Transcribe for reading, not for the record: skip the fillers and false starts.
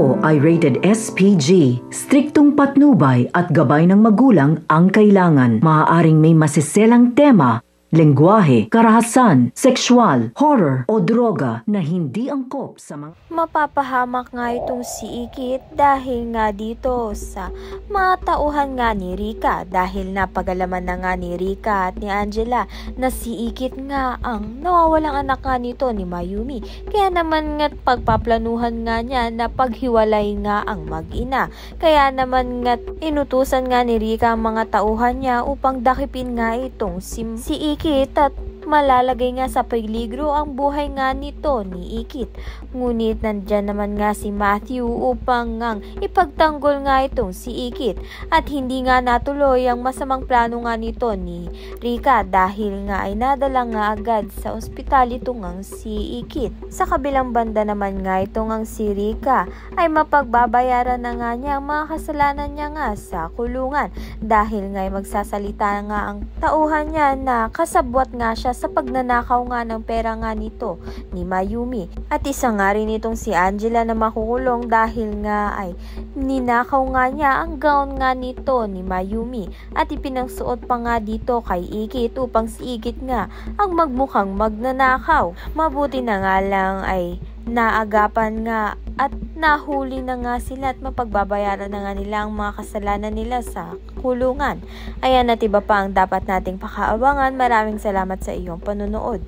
ito ay rated SPG. Striktong patnubay at gabay ng magulang ang kailangan. Maaaring may masiselang tema, lengguwahe, karahasan, sexual, horror o droga na hindi angkop sa mga... Mapapahamak nga itong si Ikit dahil nga dito sa mga tauhan nga ni Rika, dahil napagalaman na nga ni Rika at ni Angela na si Ikit nga ang nawawalang anak nga nito ni Mayumi. Kaya naman nga pagpaplanuhan nga niya na paghiwalay nga ang mag-ina. Kaya naman nga inutusan nga ni Rika ang mga tauhan niya upang dakipin nga itong si Ikit at malalagay nga sa peligro ang buhay nga nito ni Ikit. Ngunit nandyan naman nga si Matthew upang ngang ipagtanggol nga itong si Ikit at hindi nga natuloy ang masamang plano nga nito ni Rika dahil nga ay nadala nga agad sa ospital itong ang si Ikit. Sa kabilang banda naman nga itong ang si Rika ay mapagbabayaran na nga niya ang mga kasalanan niya nga sa kulungan dahil nga ay magsasalita nga ang tauhan niya na kasabwat nga siya sa pagnanakaw nga ng pera nga nito ni Mayumi. At isa nga rin itong si Angela na makukulong dahil nga ay ninakaw nga niya ang gown nga nito ni Mayumi at ipinangsuot pa nga dito kay Ikit upang si Ikit nga ang magmukhang magnanakaw. Mabuti na nga lang ay naagapan nga at nahuli na nga sila at mapagbabayaran na nga nila ang mga kasalanan nila sa kulungan. Ayan at iba pa ang dapat nating pakaabangan. Maraming salamat sa iyong panunood.